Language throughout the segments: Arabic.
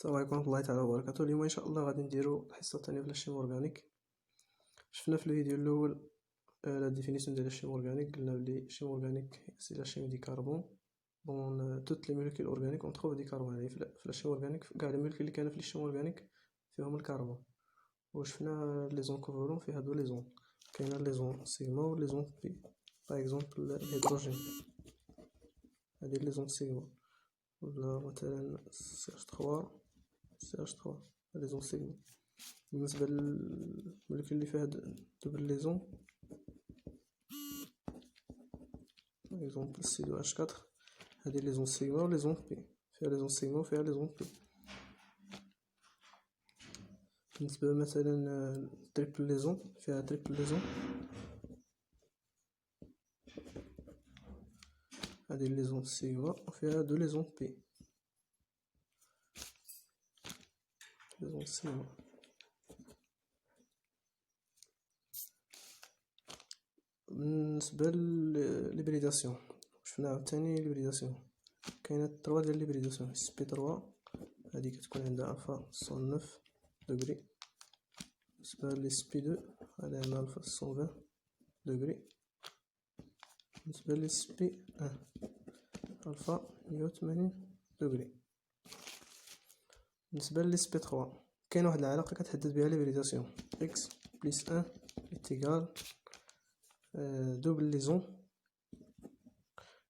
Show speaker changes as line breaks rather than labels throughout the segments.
السلام عليكم ورحمة الله تعالى وبركاته. اليوم ان شاء الله غادي نديرو الحصه الثانيه في الشيم اورغانيك. شفنا في الفيديو الاول لا ديفينيسيون ديال الشيم اورغانيك. قلنا بلي الشيم اورغانيك سي لا شيم دي كربون دون توت لي موليكول اورغانيك اون تروف دي كربون. يعني في الشيم اورغانيك كاع لي موليكول اللي كاينه في الشيم اورغانيك فيهم الكربون. وشفنا لي زون كوفالون فيها دو لي زون، كاينه لي زون سيغما و لي زون بي. باغ اكزومبل الهيدروجين هادي لي زون سيغما، ولا مثلا CH3 لي زون سيغما. بالنسبه للموليكول اللي فيها دوبل ليزون اكزومبل CO4 هادي لي زون سيغما و لي زون بي، فيها لي زون سيغما وفيها لي زون بي. بالنسبه مثلا تريبل ليزون فيها تريبل ليزون هادي لي زون سيغما وفيها دو لي زون بي، لي زون سيغما. بالنسبه للهيبريداسيون شفنا عاوتاني الهيبريداسيون كاينه 3 ديال الهيبريداسيون. SP3 هادي كتكون عندها الفا 109 دوغري. بالنسبه ل SP2 هادي عندها الفا 120 دوغري. بالنسبه ل SP1 الفا 180 دوغري. بالنسبه ل SP3 كاين واحد العلاقه كتحدد بها الهيبريداسيون x + 1 = دوبل ليزون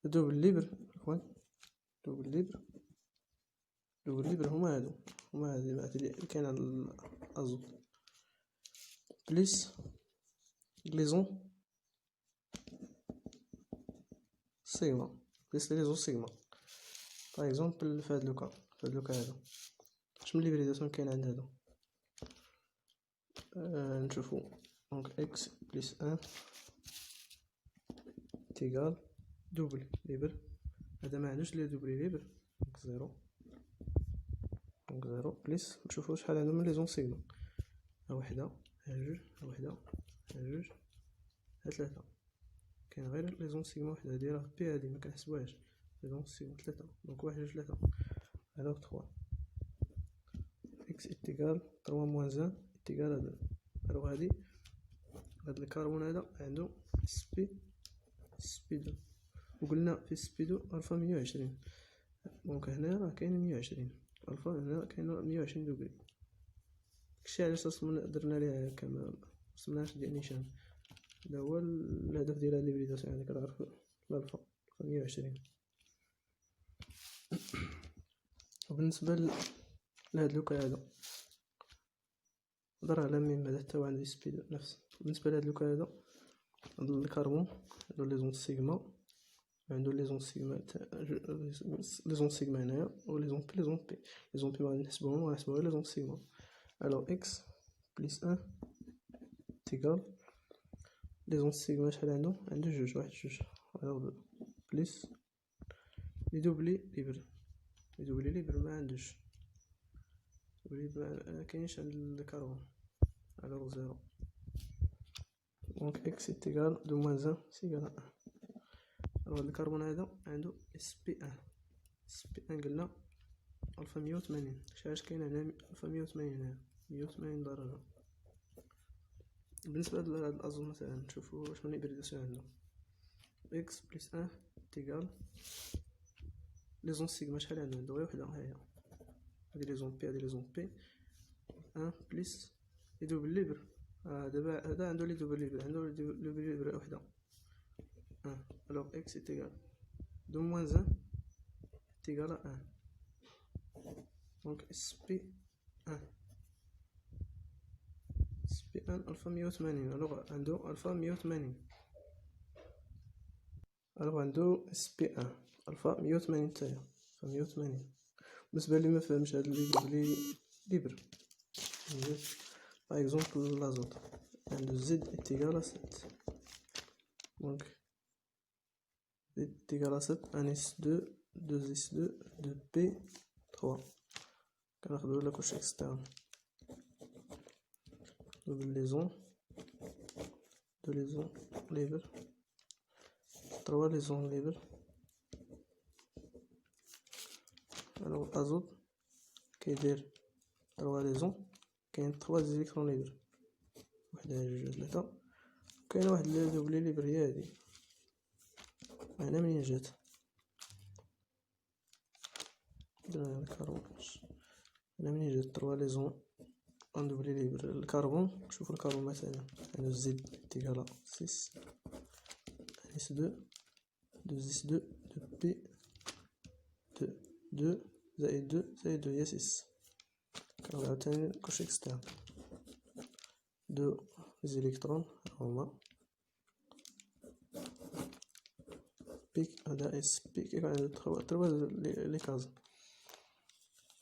دوبل ليبر دوبل ليبر هما هادي اللي كاين على الازوت بليس ليزون سيغما بليس ليزون سيغما. باغ اكزومبل في هاد لوكا هذا اش من ليبريداسيون كاين عند هادو. نشوفو دونك x + 1 = دوبل ليبر. هذا ما عندوش لي دوبل ليبر دونك زيرو بليس. نشوفو شحال عندهم من لي زون سيغما. ها وحده ها جوج ها وحده ها جوج ها ثلاثه. كاين غير لي زون سيغما وحده هادي راه بي، هادي ما كنحسبوهاش. لي زون سيغما ثلاثه دونك واحد جوج ثلاثه هذا 3 x = 3 - 1 = 2. الوغ هاد الكربون هذا عنده SP2 وقلنا في SP2 الفا 120. دونك هنا راه كاين 120 الفا، هنا كاين 120 دوغري. داكشي علاش درنا ليها كما رسمناهاش ديال نيشان. هذا هو الهدف ديال هاد ليبريداسيون. يعني كتعرف الالفا 120. وبالنسبه لهاد لوكا هذا هضر على ميم هذا حتى هو عنده SP2 نفس. بالنسبه لهاد لوكا هذا الكربون عنده لي زون سيغما، عنده لي زون سيغما هنايا و لي زون بي لي زون بي ما غادي نحسبوهم، غنحسبو غير لي زون سيغما. الوغ x + 1 = لي زون سيغما شحال عنده جوج، واحد جوج الوغ بليس لي دوبلي ليبر ما عندوش ما كاينش عند الكربون الوغ زيرو. دونك x = -1 = 1. هاد الكربون هذا عنده SP1 قلنا الفا 180. علاش كاين هنا الفا 180 هنا 180 درجه. بالنسبه لهاد الازوت مثلا نشوفو واش من هيبريداسيون عنده. x + 1 = لي زون سيغما شحال عنده غير وحده ها هي. هادي لي زون بي هادي لي زون بي 1 بليس لي دوبل ليبر. دابا هذا عنده لي دوبل ليبر، عنده لي دوبل ليبر وحده 1. الوغ x = -1 = 1. دونك SP1 الفا 180. الوغ عنده الفا 180. الوغ عنده SP1 الفا 180 حتى هي 180. بالنسبه لي ما فهمش هاد لي ليبر باغ اكزومبل لازوت عنده Z = 7. دونك Z = 7 1s2 2s2 2p3. كناخدو لا كوش اكسترن دوبل ليزون دو ليزون ليبر 3 ليزون ليبر. الوغ ازوت كيدير 3 ليزون، كاين 3 زيليكترون ليبر، وحدة جوج ثلاثة، كاين واحد دوبلي ليبر هي هادي هنا منين جات درنا الكربون هنا منين جات 3 ليزون ندوبلي ليبر الكربون. شوفو الكربون مثلا هنا زد تيكالا 6 اس 2 اس 2 2 بي 2 زائد 2 هي 6. كنعاود عاوتاني كلشي اكسترن 2 زيليكترون هما بيك هذا اس بيك كيكون عنده 3 لي كاز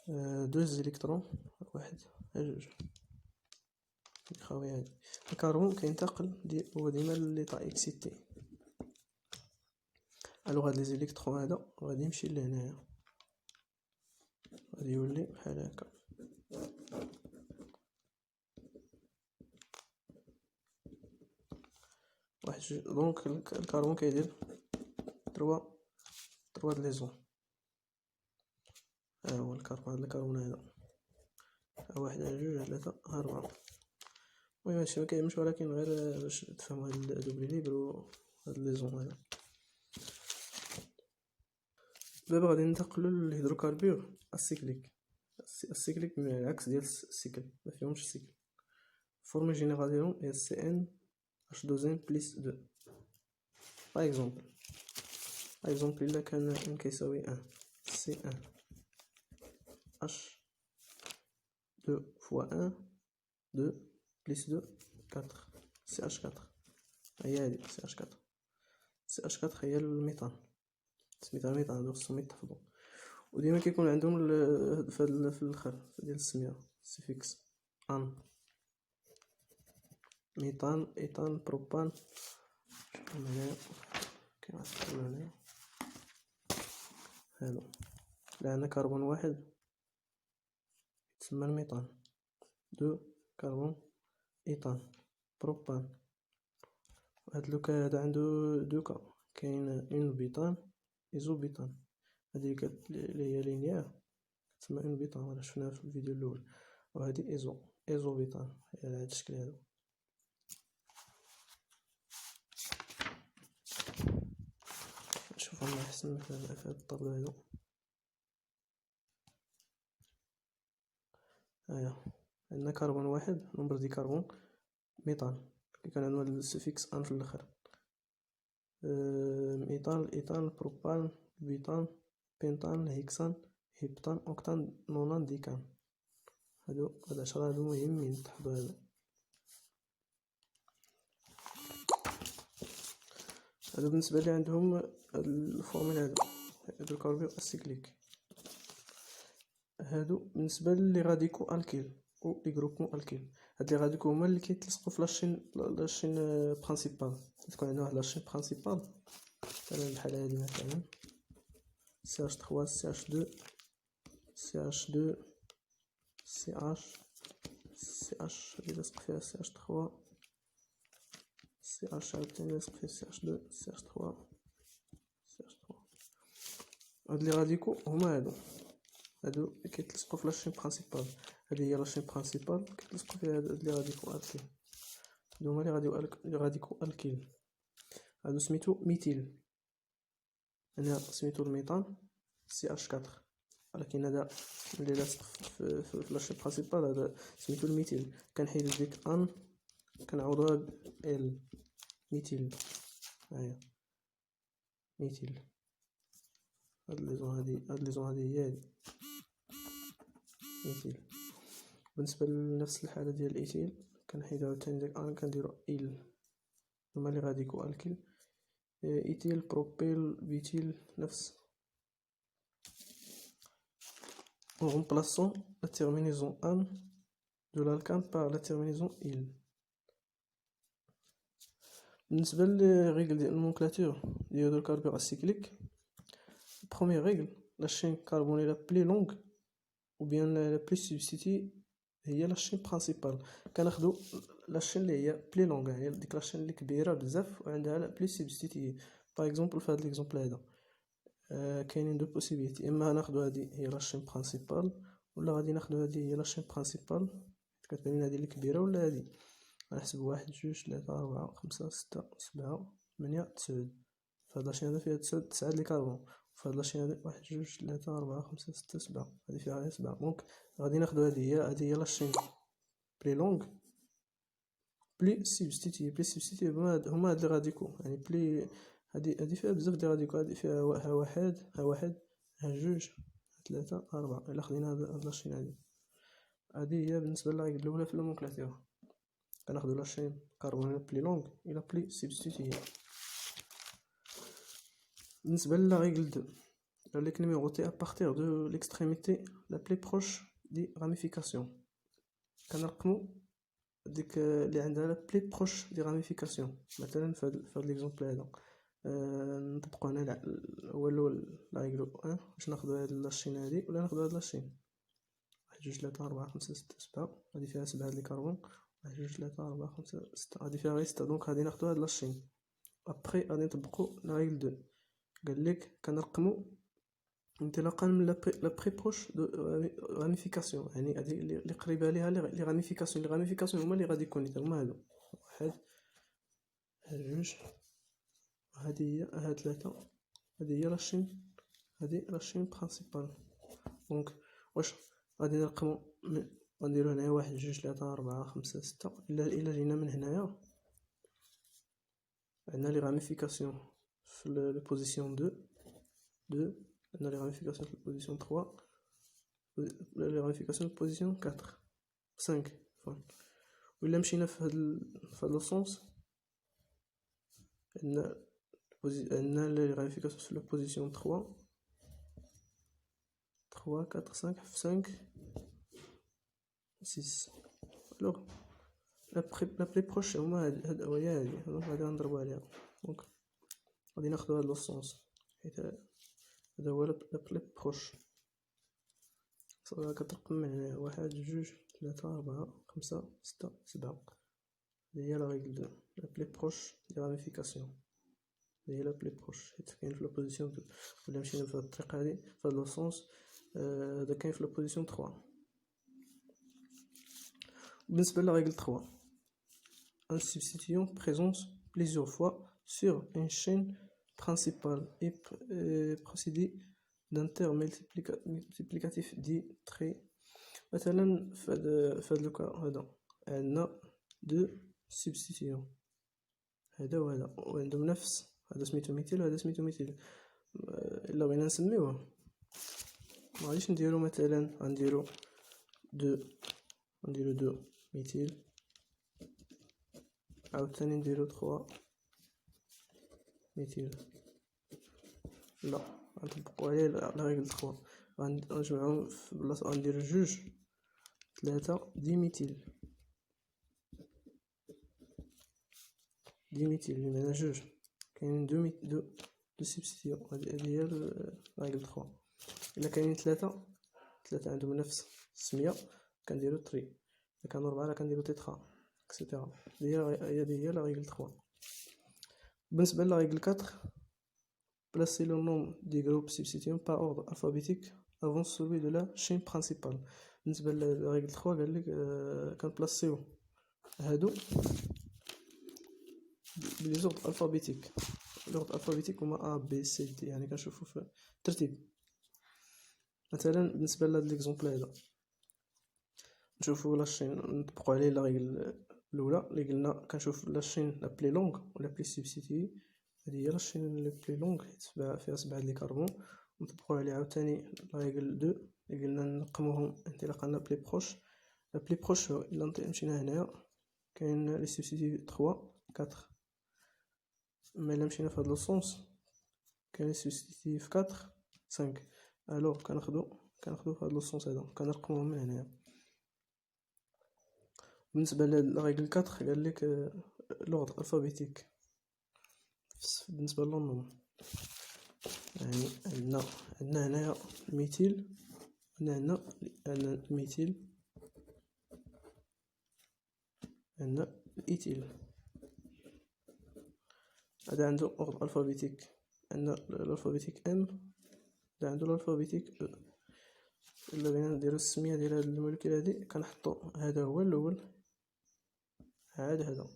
2 زيليكترون واحد جوج خاوي هادي. الكربون كينتقل هو ديما لي طا اكسيتي، الوغ هاد لي زيليكترون هذا غادي يمشي لهنايا غادي يولي بحال هكا. واحد دونك الكربون كيدير 3 د ليزون. ها هو الكربون، هاد الكربون هذا واحد جوج ثلاثة أربعة. المهم هادشي مكيهمش، ولكن غير باش تفهمو هاد دوبلي ليبر و هاد ليزون هذا. دابا غادي ننتقلو للهيدروكاربور السيكليك. السيكليك بمعنى العكس ديال السيكل، مفيهمش السيكل. الفورمول جينيرال ديالهم هي CN H2N plus 2. باغ اكزومبل الا كان n كيساوي 1 C1 H2 fois 1 2 plus 2 4 CH4. هي هادي CH4 هي الميثان، سميتها ميثان، هادو خصهم يتحفظو. وديما كيكون عندهم في الاخر ديال السميه سيفيكس ان، ميثان ايثان بروبان. هنايا كاين واحد هنايا هادو لا عندنا كربون واحد يتسمى الميثان، 2 كربون ايثان بروبان. هاد لوكا هذا عنده دوكا، كاين اون بيتان ايزوبيتان، هادي اللي هي لينيير تسمى اون بيتان ولا شفناها في الفيديو الاول، وهادي ايزوبيتان هي على هاد الشكل هذا. نشوفهم احسن مثلا في هاد الطابلة هادو. هيا عندنا كربون واحد نمبر دي كربون ميثان كيكون عندنا السوفيكس ان في الاخر، ميثان ايثان بروبان بيتان بنتان هيكسان هيبتان اوكتان نونان ديكان. هاد 10 هادو مهمين تحفظوا. هادو بالنسبه لي عندهم الفورمول هادو الكربون السيكليك. هادو بالنسبه لي راديكو الكيل او لي جروبمون الكيل. هاد لي راديكو هما اللي كيتلصقوا في لاشين برينسيبال. تكون عندنا واحد لاشين برينسيبال مثلا بحال هادي مثلا CH3 CH2 CH2 CH اللي لاصق فيها CH3 CH عاوتاني لاصق فيها CH2 CH3 CH3. هاد لي راديكو هما هادو كيتلصقوا في لاشين برينسيبال. هادي هي لاشين برينسيبال كيتلصقوا فيها هاد لي راديكو الكيل. هادو هما لي راديكو الكيل. هادو سميتو ميثيل، هنا سميتو الميثان CH4، ولكن هذا اللي لاصق في لاشين برينسيبال هذا سميتو الميثيل. كنحيدو ديك ان كنعوضوها ب ال ميثيل. هاهي ميثيل. هاد ليزون هادي هي هادي ميثيل. بالنسبه لنفس الحاله ديال الايثيل كنحيدو عاوتاني داك ان كنديرو ال. هما لي راديكو الكيل ايثيل بروبيل بيتيل نفس. On remplaçant la terminaison an de l'alkane par la terminaison il. بالنسبة للريغل ديال المونكلاتور ديال هادو الكربور السيكليك، بروميير ريغل لا شين كاربوني لا بلي لونغ ou bien لا بلي سبستيتي هي لا شين برينسيبال. كناخدو لا شين اللي هي بلي لونغ، هي ديك لا شين اللي كبيرة بزاف وعندها لا بلي سبستيتي. باغ اكزومبل في هاد ليكزومبل هذا كاينين دو بوسيبيليتي، اما ناخدو هادي هي لا شين برينسيبال ولا غادي ناخدو هادي هي لاشين برينسيبال كتبان لينا هادي الكبيرة ولا هادي. غنحسبو 1 2 3 4 5 6 7 8 9. فهاد لاشين هذا فيها 9 ديال الكربون. فهاد لاشين هادي 1 2 3 4 5 6 7 هادي فيها غير 7. دونك غادي ناخدو هادي هي لاشين بلي لونغ بلي سبستيتي. بلي سبستيتي هما هاد لي غاديكو، يعني بلي هادي فيها بزاف ديال غاديكو. هادي فيها ها واحد ها جوج ها 3 4. الا خدينا هاد لاشين هادي هي بالنسبة للريغل الأولى في المونكلاتور. كناخدو لاشين كربونيل بلي لونغ إلى بلي سبستيتي. بالنسبة للريغل 2 قالك numéroter à partir de l'extrémité la plus proche des ramifications. كنرقمو ديك اللي عندها لا بلي بروش دي راميفيكاسيون. مثلا فهاد ليكزومبل هذا نطبقو هنا هو الاول لايغلو باش ناخدو هاد لاشين هادي ولا ناخدو هاد لاشين 1 2 3 4 5 6 7. هادي فيها 7 ديال الكربون. 1 2 3 4 5 6 هادي فيها غير 6. دونك غادي ناخدو هاد لاشين. ابري غادي نطبقو لايغل 2. قالك كنرقمو انطلاقا من لا بري بروش دو راميفيكاسيون، يعني هادي اللي قريبه ليها لي راميفيكاسيون هما اللي غادي يكون هما هادو 1 2 هادي هي ها 3. هادي هي لاشين برينسيبال. دونك واش غادي نرقمو غنديرو هنايا 1 2 3 4 5 6. الا جينا من هنايا عندنا لي راميفيكاسيون في البوزيسيون 2 عندنا لي راميفيكاسيون في البوزيسيون 3 لي راميفيكاسيون في البوزيسيون 4 5. وإلا مشينا في هاد لو سونس عندنا لي راميفيكاسيون في البوزيسيون 3 4 5 5 6. الوغ لا بلي بروش هما هاد هادي غادي نضربو عليها. دونك غادي ناخدو هاد لو سونس حيت هذا هو لا بلي بروش. كترقم من هنا 1 2 3 4 5 6 7. هذه هي لا ريغل 2 لا بلي بروش دي راميفيكاسيون. هذه هي لا بلي بروش حيت كاين في لابوزيسيون 2. ولا مشينا في هاد الطريقة هادي في هاد لو سونس هذا كاين في لابوزيسيون 3. بالنسبة لا ريغل 3 un substituant présente plusieurs fois sur une chaîne principale et procédé d'intermultiplicatif dit très. مثلا فهاد لوكا هذا عندنا دو سبستيتيون هذا وهذا وعندهم نفس هذا سميتو ميثيل وهذا سميتو ميثيل. الا بغينا نسميوه ما غاديش نديرو مثلا غنديرو دو ميثيل عاوتاني نديرو 3 ميثيل. لا غنطبقو عليه لا ريغل 3 غنجمعهم في بلاصه غندير 2 3 ديميثيل بمعنى 2 كاينين دو سبستيتيون. هادي هي ريغل 3. الا كاينين 3 عندهم نفس السميه كنديرو تري. الا كانوا 4 كنديرو تيترا اكسيتيرا. هادي هي لا ريغل 3. بالنسبه لا ريغل 4 placer le nom des groupes substituants par ordre alphabétique avant celui de la chaîne principale. بالنسبه لريغل 3 قال لك كنبلاصيو هادو بليزوردر الفابيتيك. لوردر الفابيتيك هما ا بي سي دي، يعني كنشوفو في الترتيب. مثلا بالنسبه لهاد ليكزومبل هذا نشوفو لاشين نطبقو عليه لا ريغل الاولى اللي قلنا كنشوف لاشين لا بلي لونغ ولا بلي سبستيتي. هذه هي لاشين لي بلي لونغ حيت فيها 7 ديال الكربون. نطبقو عليه عاوتاني لا ريغل 2 اللي قلنا نقموهم انطلاقا لا بلي بروش. لا بلي بروش الا مشينا هنايا كاين لي سبستيتي 3 4. اما الا مشينا في هاد لو سونس كاين لي سبستيتي في 4 5. الوغ كناخدو في هاد لو سونس هذا كنرقموهم من هنايا. بالنسبه لا ريغل 4 قال لك لوردر الفابيتيك بالنسبه للنوم. يعني عندنا هنايا الميثيل عندنا الميثيل عندنا الايثيل. هذا عنده اوردر الفابيتيك. عندنا الالفابيتيك ام، هذا عنده الالفابيتيك او. الا بغينا نديرو السميه ديال هاد المولكيول هادي كنحطو هذا هو الاول عاد هذا،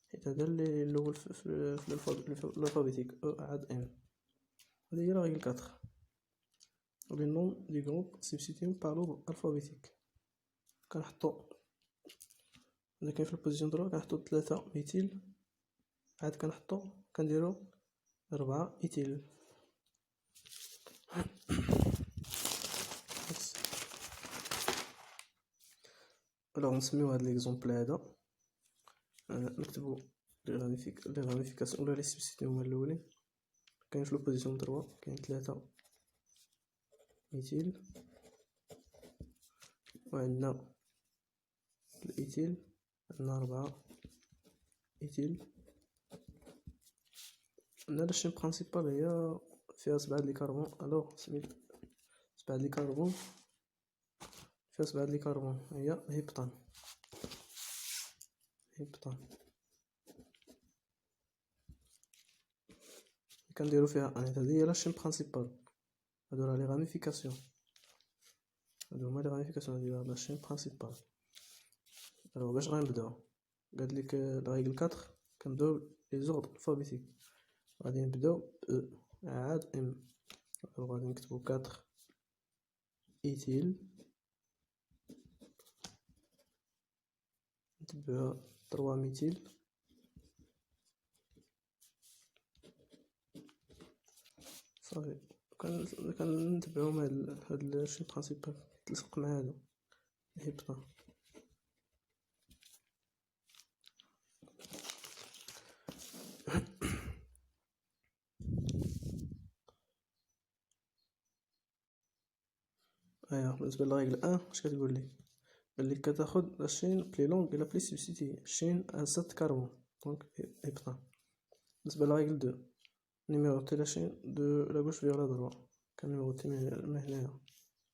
حيت هذا اللي الاول في الالفابيتيك او عاد ام. هادي هي لا ريغل 4 لي نوم دي جروب سبستيتيو بار لوردر الفابيتيك. كنحطو هنا كاين في البوزيسيون دروا كنحطو 3 ميتيل، عاد كنديرو 4 ايتيل. الوغ نسميو هاد ليكزومبل هذا، نكتبو لي راميفيكاسيون ولا لي سبستيتيو هما الاولين. كاين في البوزيسيون دروا كاين 3 ميتيل، وعندنا الايتيل، عندنا 4 ايتيل. عندنا لا شين برينسيبال هي فيها 7 لي كربون، الوغ سميت 7 لي كربون، فيها 7 لي كربون هي هيبطان. كنديرو فيها هادي هي لا شين برينسيبال، هادو راه لي راميفيكاسيون، هادو هما لي راميفيكاسيون ديال لا شين برينسيبال. الوغ باش غنبداو قالك لا ريغل 4 كنبداو لي زوردر الفابيتيك، غادي نبداو ب عاد ام. غادي نكتبو 4 ايتيل، نتبعوها 3 ميتيل، صافي. كنتبعوهم هاد الشين برينسيبال يتلصق مع هادو هبطان. بالنسبه لريغل 1 اش كتقول لي؟ قال لك كتاخد لاشين بلي لونغ الى بلي سبستيتي الشين ا 7 كربون دونك هبطان. بالنسبه لريغل 2 نيميروتي لاشين دو لا غوش فيغ لا دروا، كنيميروتي من هنايا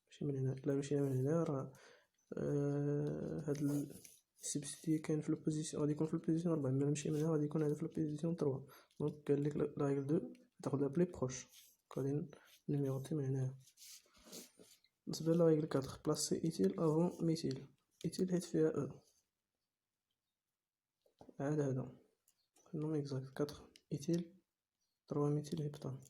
ماشي من هنا. لا مشينا من هنا راه هاد السبستيتي كاين في البوزيسيون، غادي يكون في البوزيسيون 4. ملي نمشي من هنا غادي يكون هذا في البوزيسيون 3. دونك قال لك لا ريغل 2 تاخد لا بلي بروش، غادي نيميروتي من هنايا. بالنسبه لا ريغل 4 بلاسي ايتيل افون ميتيل، ايتيل حيت فيها او، عاد هذا نوم اكزاكت 4 ايتيل 3 ميتيل هبطان.